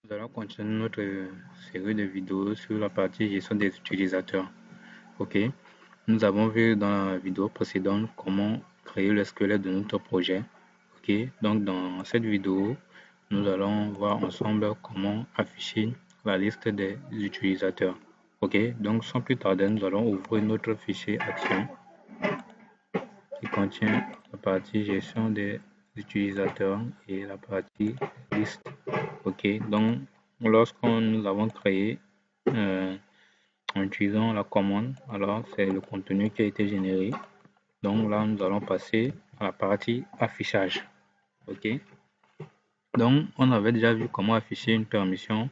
Nous allons continuer notre série de vidéos sur la partie gestion des utilisateurs. Ok, nous avons vu dans la vidéo précédente comment créer le squelette de notre projet. Ok, donc dans cette vidéo, nous allons voir ensemble comment afficher la liste des utilisateurs. Ok, donc sans plus tarder, nous allons ouvrir notre fichier action qui contient la partie gestion des utilisateurs et la partie liste. Ok, donc lorsque nous avons créé en utilisant la commande, alors c'est le contenu qui a été généré. Donc là, nous allons passer à la partie affichage. Ok, donc on avait déjà vu comment afficher une permission,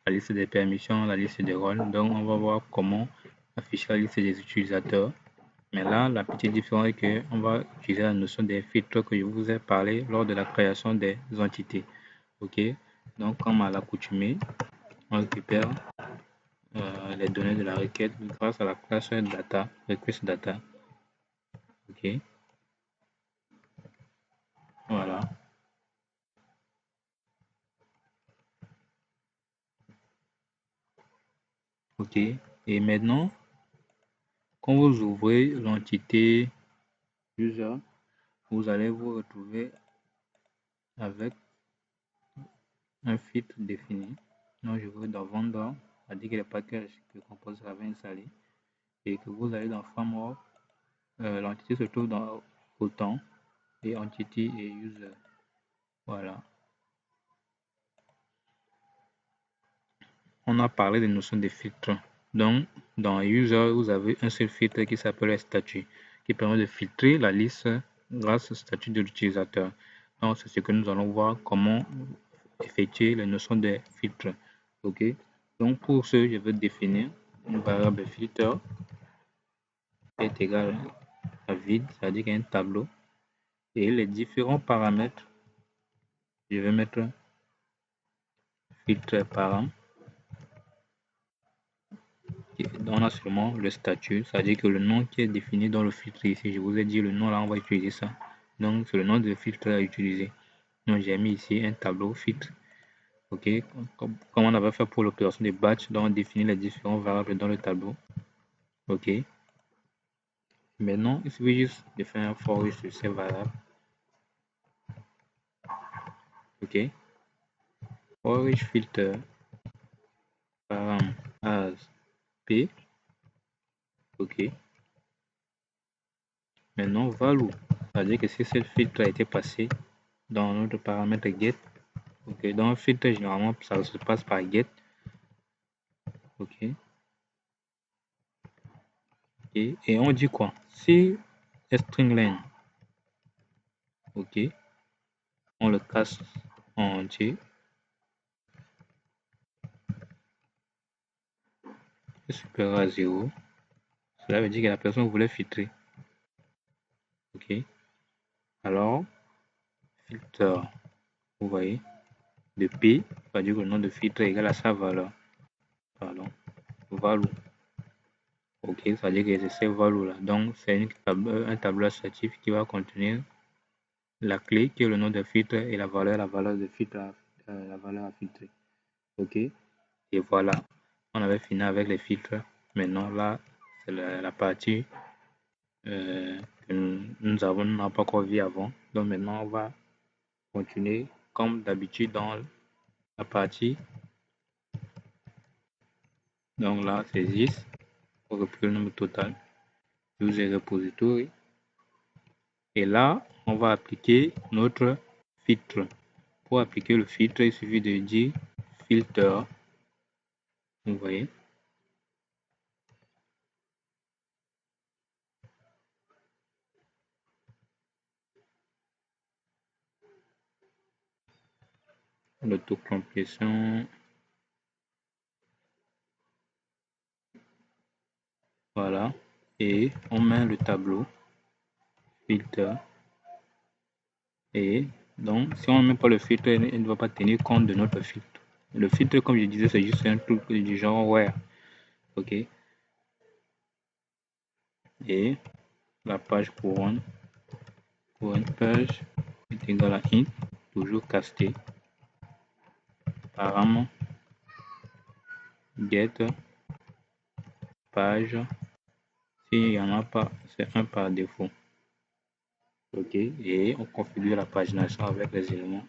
la liste des permissions, la liste des rôles. Donc on va voir comment afficher la liste des utilisateurs. Mais là, la petite différence est qu'on va utiliser la notion des filtres que je vous ai parlé lors de la création des entités. Ok, donc comme à l'accoutumée, on récupère les données de la requête grâce à la classe data, request data. Ok, voilà. Ok, et maintenant, quand vous ouvrez l'entité user, vous allez vous retrouver avec un filtre défini. Donc, je vais dans vendor, c'est-à-dire que les packages que compose avait installé et que vous allez dans framework. L'entité se trouve dans autant et entity et user. Voilà. On a parlé des notions de filtres. Donc, dans user, vous avez un seul filtre qui s'appelle statut, qui permet de filtrer la liste grâce au statut de l'utilisateur. Donc, c'est ce que nous allons voir comment effectuer les notions de filtres. Ok. Donc, pour ce, je vais définir une variable filter qui est égale à vide, c'est-à-dire qu'il y a un tableau. Et les différents paramètres, je vais mettre filtre parent. On a seulement le statut, c'est-à-dire que le nom qui est défini dans le filtre ici, je vous ai dit le nom là, on va utiliser ça. Donc c'est le nom de filtre à utiliser. Donc j'ai mis ici un tableau filtre. Ok, comme on avait fait pour l'opération de batch, donc on définit les différentes variables dans le tableau. Ok. Maintenant, il suffit juste de faire un for each sur ces variables. Ok. For each filter param as p. Ok. Maintenant, value, c'est-à-dire que si ce filtre a été passé dans notre paramètre get. Ok, dans un filtre, généralement, ça se passe par get. Ok. Et on dit quoi? Si string len, ok, on le casse en entier. C'est supérieur à 0. Cela veut dire que la personne voulait filtrer. Ok. Alors, filter, vous voyez, de P, va dire que le nom de filtre est égal à sa valeur. Pardon. Value. Ok, ça veut dire que c'est cette value là. Donc, c'est un tableau associatif qui va contenir la clé qui est le nom de filtre et la valeur de filtre, la valeur à filtrer. Ok, et voilà, on avait fini avec les filtres. Maintenant là, c'est la partie que nous n'avons pas encore vu avant. Donc maintenant, on va continuer comme d'habitude dans la partie. Donc là, c'est 10 pour récupérer le nombre total. User repository. Et là, on va appliquer notre filtre. Pour appliquer le filtre, il suffit de dire filter. Vous voyez. L'autocomplétion. Voilà. Et on met le tableau filter. Et donc, si on ne met pas le filtre, il ne va pas tenir compte de notre filtre. Le filtre, comme je disais, c'est juste un truc du genre where. Ok. Et la page couronne page est égale à int, toujours casté, param get page. S'il n'y en a pas, c'est un par défaut. OK, et on configure la pagination avec les éléments.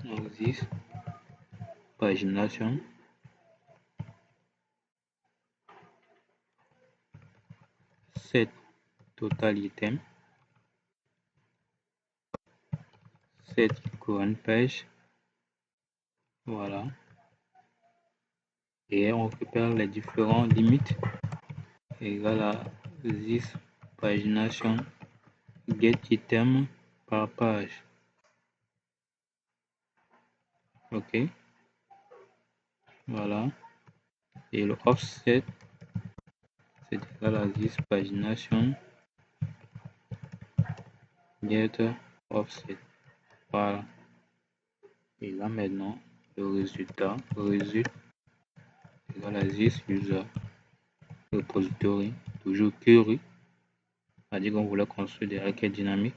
Donc, this pagination. Set total item. Set current page. Voilà. Et on récupère les différentes limites égale à this pagination get item par page. OK. Voilà. Et le offset, c'est égal à this pagination get offset. Voilà. Et là maintenant, le résultat résulte égal à this user repository, toujours query, c'est-à-dire qu'on voulait construire des requêtes dynamiques.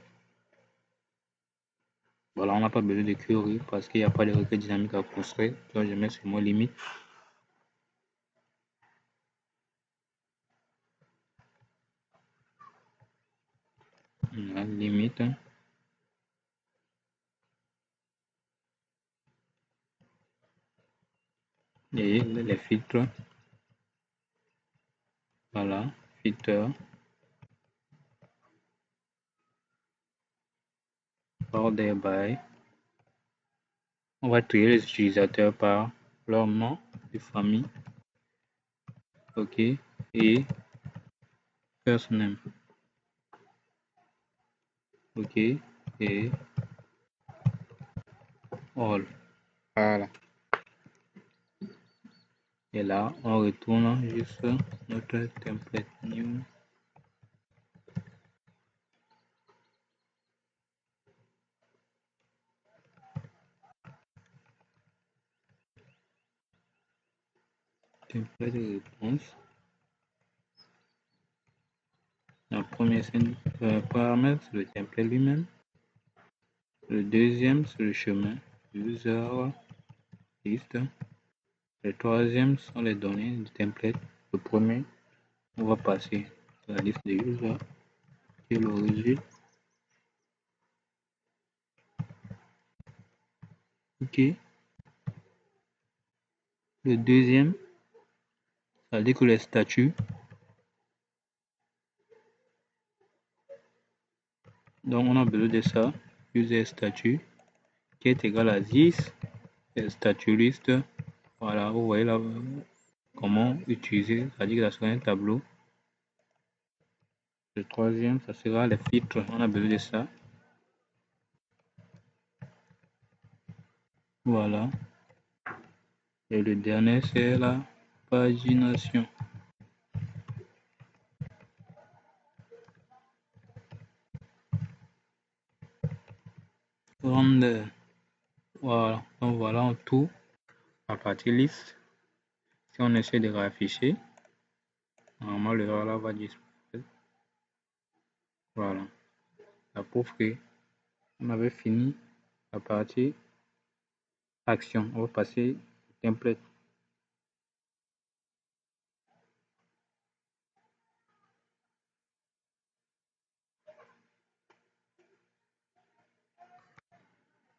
Voilà, on n'a pas besoin de query parce qu'il n'y a pas de requêtes dynamiques à construire. Donc je mets sur mot limite. La limite. Et les filtres. Voilà, filtre. Order by. On va trier les utilisateurs par leur nom de famille. OK. Et first name. OK. Et all. Voilà. Et là, on retourne juste notre template new. Template de réponse. Le premier paramètre, c'est le template lui-même. Le deuxième, c'est le chemin. User list. Le troisième sont les données du template. Le premier, on va passer la liste des users et le résultat. OK. Le deuxième, ça veut dire que les statuts. Donc on a besoin de ça. User statut qui est égal à 10 statut list. Voilà, vous voyez là comment utiliser, c'est-à-dire que ça sera un tableau. Le troisième, ça sera les filtres. On a besoin de ça. Voilà. Et le dernier, c'est la pagination. Render. Voilà. Donc voilà en tout. La partie liste. Si on essaie de réafficher, normalement le là va disparaître. Voilà. La prouve que on avait fini la partie action. On va passer au template.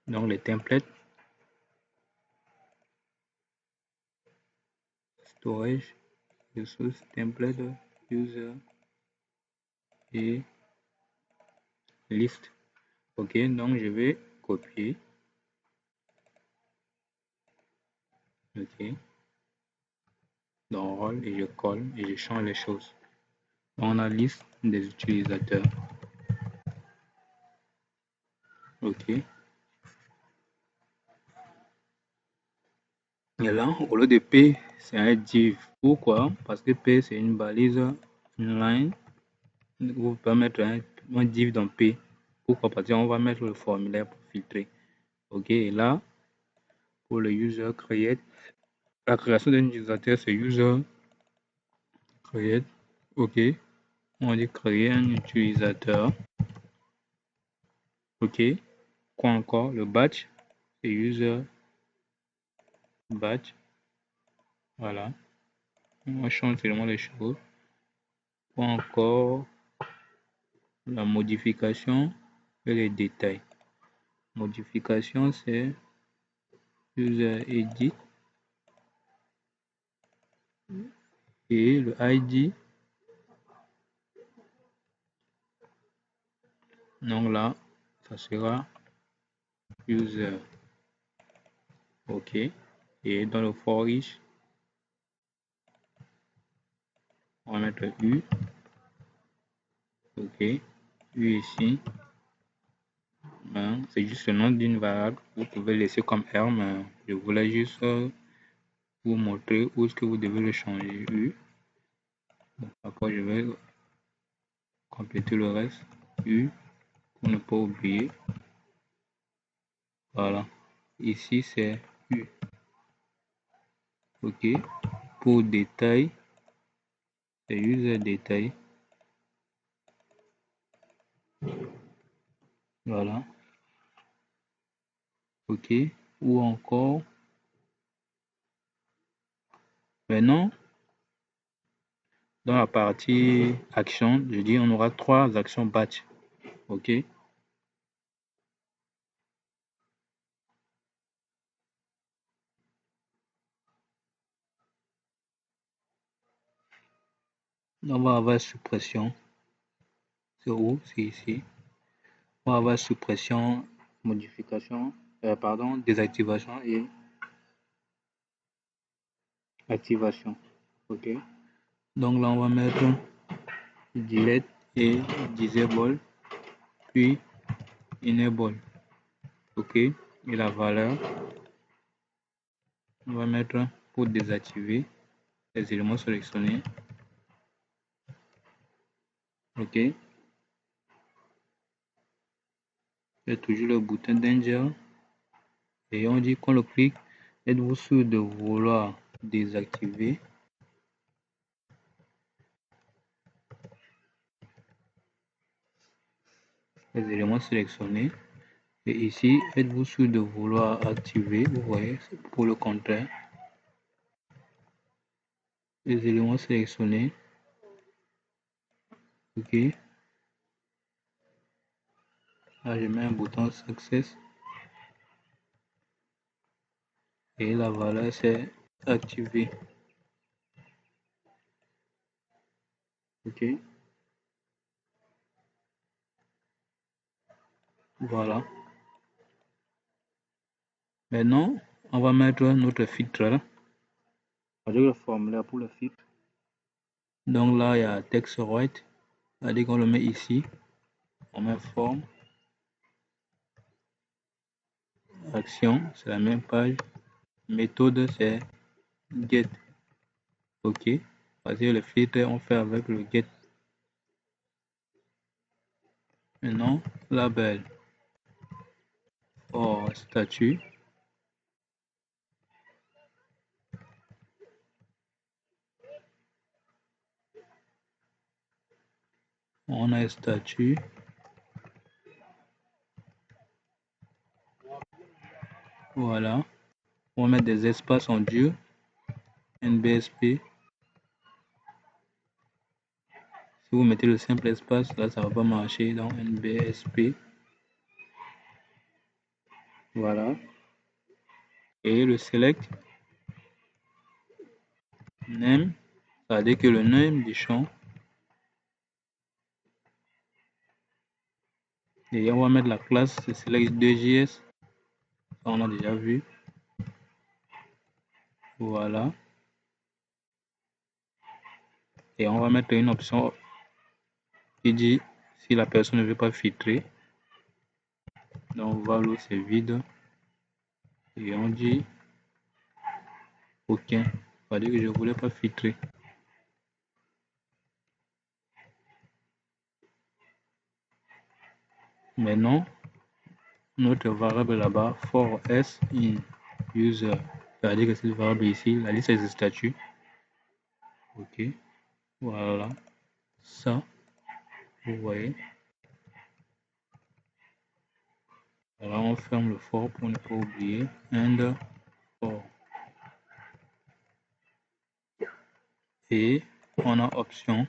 Donc les templates, storage, ressources, template, user et liste. OK, donc je vais copier. OK. Dans rôle et je colle et je change les choses. On a liste des utilisateurs. OK. Et là, au lieu de P, c'est un div. Pourquoi? Parce que P, c'est une balise inline. Vous pouvez mettre un div dans P. Pourquoi? Parce qu'on va mettre le formulaire pour filtrer. OK. Et là, pour le user create, la création d'un utilisateur, c'est user create. OK. On dit créer un utilisateur. OK. Quoi encore? Le batch, c'est user batch. Voilà. On change seulement les choses. Quoi encore? La modification et les détails. Modification, c'est user edit et le ID. Donc là, ça sera user. OK. Et dans le for each, on va mettre U. OK. U ici. C'est juste le nom d'une variable. Vous pouvez laisser comme R, mais je voulais juste vous montrer où est-ce que vous devez le changer. U. Après, je vais compléter le reste. U. Pour ne pas oublier. Voilà. Ici, c'est U. OK. Pour détail, c'est user détail. Voilà. OK. Ou encore, maintenant, dans la partie action, je dis on aura 3 actions batch. OK. On va avoir suppression. C'est où? C'est ici. On va avoir suppression, modification, désactivation et activation. OK. Donc là, on va mettre delete et disable, puis enable. OK. Et la valeur, on va mettre pour désactiver les éléments sélectionnés. OK. Et toujours le bouton danger. Et on dit qu'on le clique. Êtes-vous sûr de vouloir désactiver les éléments sélectionnés? Et ici, êtes-vous sûr de vouloir activer? Vous voyez, pour le contraire. Les éléments sélectionnés. OK. Là, je mets un bouton Success. Et la valeur, c'est activé. OK. Voilà. Maintenant, on va mettre notre filtre. Avec le formulaire pour le filtre. Donc là, il y a text right. C'est-à-dire qu'on le met ici. On met forme. Action, c'est la même page. Méthode, c'est get. OK. Parce que le filtre, on fait avec le get. Maintenant, label. For statut. On a un statut. Voilà. On va mettre des espaces en dur. NBSP. Si vous mettez le simple espace, là, ça va pas marcher. Donc, NBSP. Voilà. Et le select. Name. Ça veut dire que le name du champ. Et on va mettre la classe select2js. Ça, on a déjà vu. Voilà. Et on va mettre une option qui dit si la personne ne veut pas filtrer. Donc, value c'est vide. Et on dit aucun. Ça veut dire que je ne voulais pas filtrer. Maintenant, notre variable là-bas, for s in user. Ça veut dire que cette variable ici, la liste des statuts. OK. Voilà. Ça, vous voyez. Alors on ferme le for pour ne pas oublier. And for. Et on a option.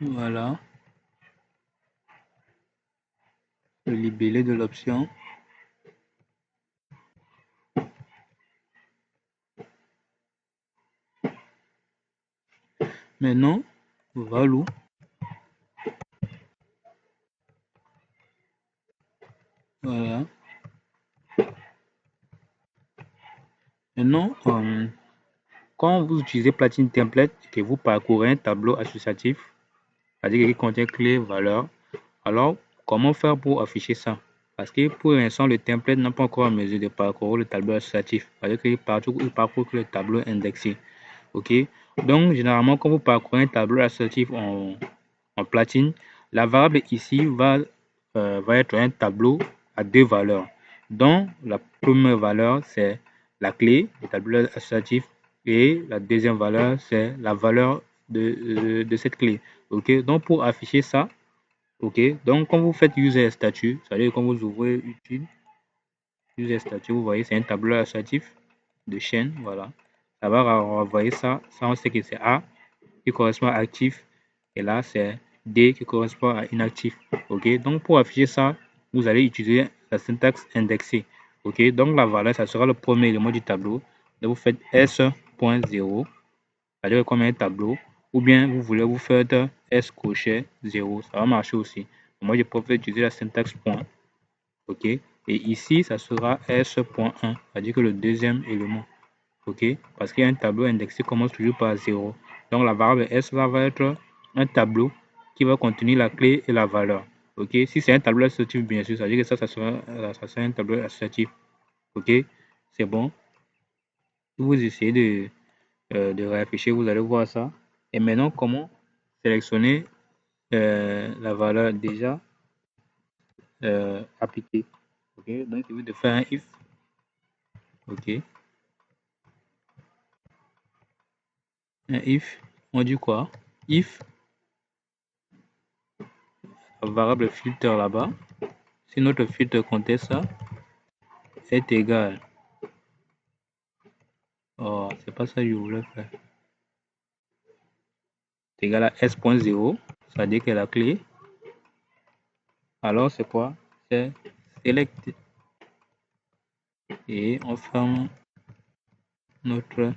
Voilà. Le libellé de l'option. Maintenant, value. Voilà. Maintenant, quand vous utilisez Platine Template et que vous parcourez un tableau associatif, c'est-à-dire qu'il contient clé, valeur, alors comment faire pour afficher ça? Parce que pour l'instant, le template n'a pas encore en mesure de parcourir le tableau associatif. C'est-à-dire qu'il parcourt que le tableau indexé. OK? Donc, généralement, quand vous parcourez un tableau associatif en platine, la variable ici va être un tableau à deux valeurs. Donc, la première valeur, c'est la clé du tableau associatif et la deuxième valeur, c'est la valeur de cette clé. OK? Donc, pour afficher ça, OK? Donc, quand vous faites user statut, c'est-à-dire quand vous ouvrez utile, user statut, vous voyez, c'est un tableau associatif de chaîne, voilà. Ça va renvoyer ça. Ça, on sait que c'est A qui correspond à actif. Et là, c'est D qui correspond à inactif. OK? Donc, pour afficher ça, vous allez utiliser la syntaxe indexée. OK? Donc, la valeur, ça sera le premier élément du tableau. Donc, vous faites S.0, c'est-à-dire comme un tableau. Ou bien, vous voulez vous faire S crochet 0. Ça va marcher aussi. Moi, je préfère utiliser la syntaxe point. OK? Et ici, ça sera S.1, c'est-à-dire que le deuxième élément. OK? Parce qu'il y a un tableau indexé commence toujours par 0. Donc la variable S là va être un tableau qui va contenir la clé et la valeur. OK? Si c'est un tableau associatif, bien sûr, ça veut dire que ça sera un tableau associatif. OK? C'est bon. Si vous essayez de réafficher, vous allez voir ça. Et maintenant, comment sélectionner la valeur déjà appliquée? OK? Donc, il suffit de faire un if. OK? Un if, on dit quoi? If la variable filtre là-bas, si notre filtre comptait ça, est égal. Oh, c'est pas ça que je voulais faire. C'est égal à S.0, c'est-à-dire que la clé. Alors, c'est quoi? C'est select. Et on ferme notre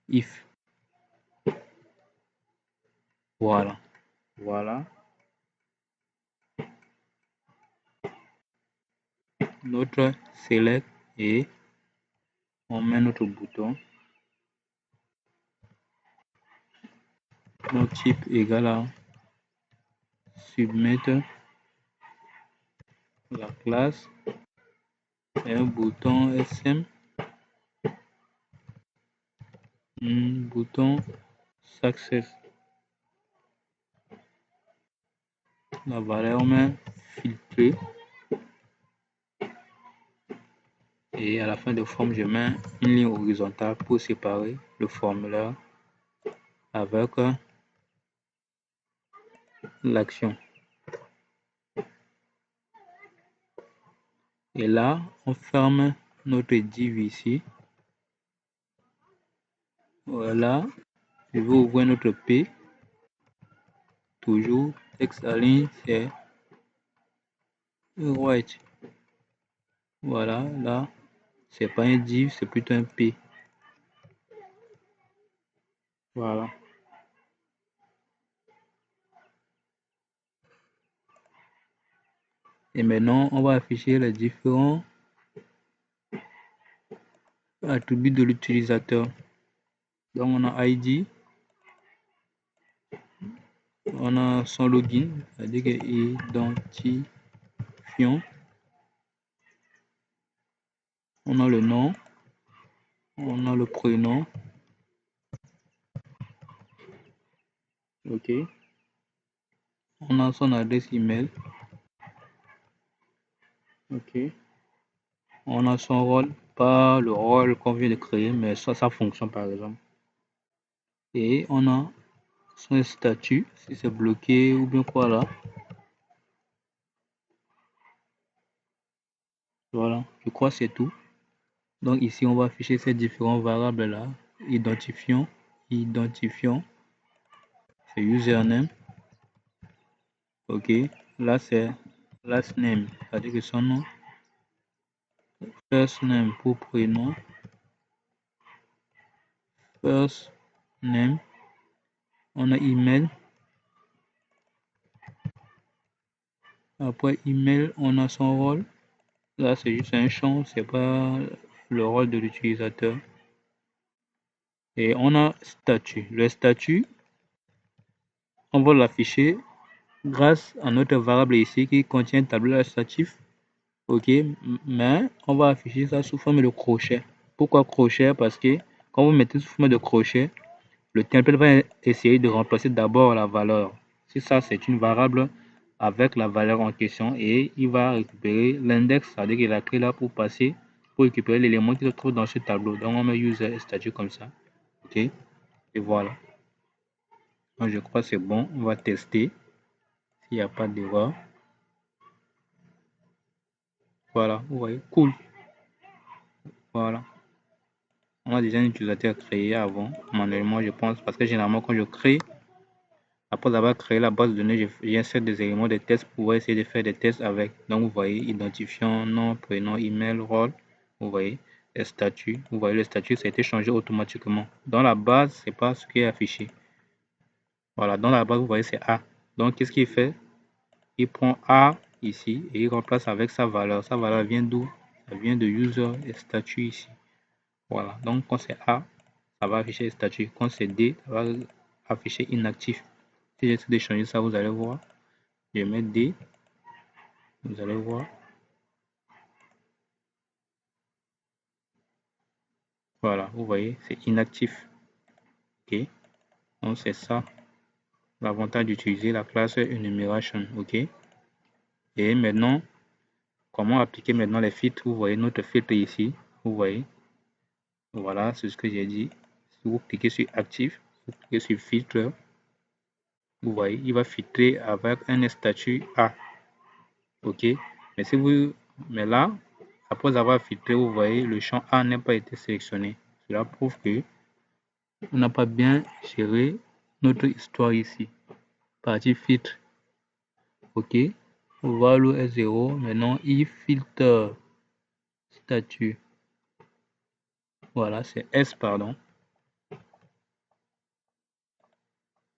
if. Voilà. Voilà. Notre select et on met notre bouton. Notre type égal à submettre la classe et un bouton SM. Un bouton success. La valeur met filtré. Et à la fin de forme, je mets une ligne horizontale pour séparer le formulaire avec l'action. Et là, on ferme notre div ici. Voilà. Je vais ouvrir notre P. Toujours, texte à ligne, c'est right. Voilà, là, c'est pas un div, c'est plutôt un P. Voilà. Et maintenant, on va afficher les différents attributs de l'utilisateur. Donc, on a ID, on a son login, c'est-à-dire que identifiant. On a le nom, on a le prénom. OK. On a son adresse email. OK. On a son rôle, pas le rôle qu'on vient de créer, mais sa fonction par exemple. Et on a son statut, si c'est bloqué ou bien quoi là. Voilà, je crois que c'est tout. Donc ici, on va afficher ces différents variables là. Identifiant, c'est username. Ok, là c'est last name, c'est-à-dire que son nom. First name pour prénom. First name. On a email. Après email, on a son rôle. Là, c'est juste un champ, c'est pas le rôle de l'utilisateur. Et on a statut. Le statut, on va l'afficher grâce à notre variable ici qui contient tableau illustratif. Ok, mais on va afficher ça sous forme de crochet. Pourquoi crochet? Parce que quand vous mettez sous forme de crochet, le template va essayer de remplacer d'abord la valeur. Si ça, c'est une variable avec la valeur en question et il va récupérer l'index, c'est-à-dire qu'il a créé là pour passer, pour récupérer l'élément qui se trouve dans ce tableau. Donc, on met user statut comme ça. OK? Et voilà. Donc, je crois que c'est bon. On va tester s'il n'y a pas d'erreur. Voilà, vous voyez, cool. Voilà. On a déjà un utilisateur créé avant, manuellement, je pense, parce que généralement, quand je crée, après avoir créé la base de données, j'insère des éléments de tests pour pouvoir essayer de faire des tests avec. Donc, vous voyez, identifiant, nom, prénom, email, rôle, vous voyez, les statuts. Vous voyez, le statut, ça a été changé automatiquement. Dans la base, c'est pas ce qui est affiché. Voilà, dans la base, vous voyez, c'est A. Donc, qu'est-ce qu'il fait? Il prend A ici et il remplace avec sa valeur. Sa valeur vient d'où? Ça vient de user et statut ici. Voilà, donc quand c'est A, ça va afficher statut. Quand c'est D, ça va afficher inactif. Si j'essaie de changer ça, vous allez voir. Je mets D, vous allez voir. Voilà, vous voyez, c'est inactif. OK, donc c'est ça l'avantage d'utiliser la classe enumeration. OK, et maintenant, comment appliquer maintenant les filtres? Vous voyez notre filtre ici. Vous voyez, voilà, c'est ce que j'ai dit. Si vous cliquez sur actif, vous cliquez sur filtre, vous voyez, il va filtrer avec un statut A. OK, mais si vous, mais là, après avoir filtré, vous voyez, le champ A n'a pas été sélectionné. Cela prouve que on n'a pas bien géré notre histoire ici. Partie filtre. OK, value est 0. Maintenant, il filtre statut. Voilà, c'est S, pardon.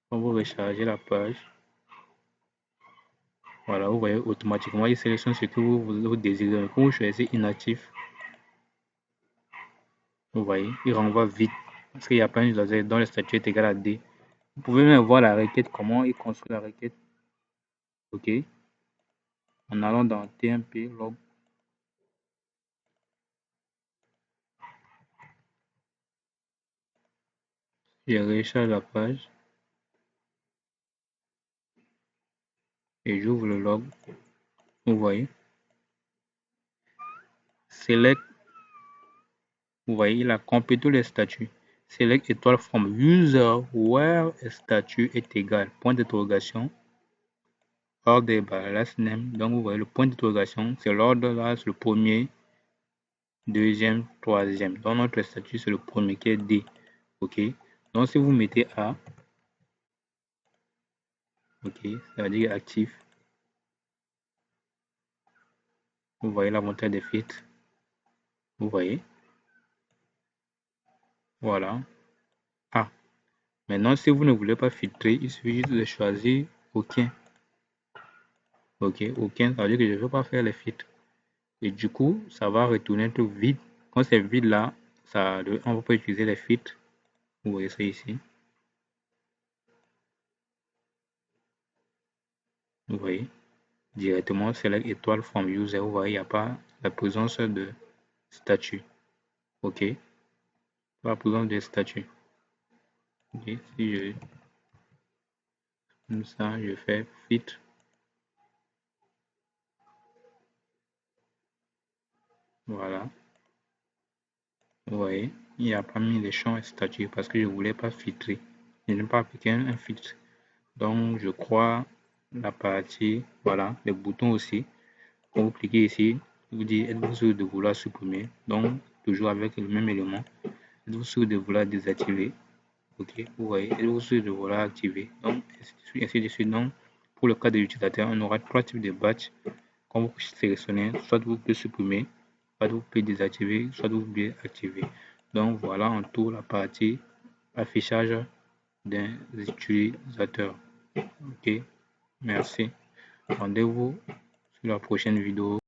Quand vous rechargez la page, voilà, vous voyez, automatiquement, il sélectionne ce que vous désirez. Quand vous choisissez inactif, vous voyez, il renvoie vite. Parce qu'il n'y a pas une laser dont le statut est égal à D. Vous pouvez même voir la requête, comment il construit la requête. OK, en allant dans TMP log. Je recharge la page et j'ouvre le log. Vous voyez, select, vous voyez, il a complété les statuts. Select étoile from user where statut est égal, point d'interrogation, order by last name. Donc vous voyez le point d'interrogation, c'est l'ordre là, c'est le premier, deuxième, troisième. Donc notre statut c'est le premier qui est D. OK, donc si vous mettez A, OK, ça veut dire actif. Vous voyez l'avantage des filtres. Vous voyez, voilà. Ah, maintenant si vous ne voulez pas filtrer, il suffit juste de choisir aucun. OK, aucun, ça veut dire que je ne veux pas faire les filtres. Et du coup, ça va retourner tout vide. Quand c'est vide là, ça, on ne va pas utiliser les filtres. Vous voyez ça ici. Vous voyez, directement select étoile from user. Vous voyez, il n'y a pas la présence de statut. OK, pas la présence de statut. OK, si je, comme ça, je fais filtre. Voilà. Vous voyez, il n'y a pas mis les champs statut parce que je ne voulais pas filtrer. je n'ai pas appliqué un filtre. Donc, je crois la partie, voilà, les boutons aussi. Quand vous cliquez ici, vous dites êtes-vous sûr de vouloir supprimer. Donc, toujours avec le même élément. Êtes-vous sûr de vouloir désactiver. Ok, vous voyez, êtes-vous sûr de vouloir activer. Donc, ainsi de suite, ainsi de suite. Donc, pour le cas de l'utilisateur, on aura trois types de batch. Quand vous sélectionnez, soit vous pouvez supprimer, soit vous pouvez désactiver, soit vous pouvez activer. Donc, voilà en tout la partie affichage des utilisateurs. Ok, merci. Rendez-vous sur la prochaine vidéo.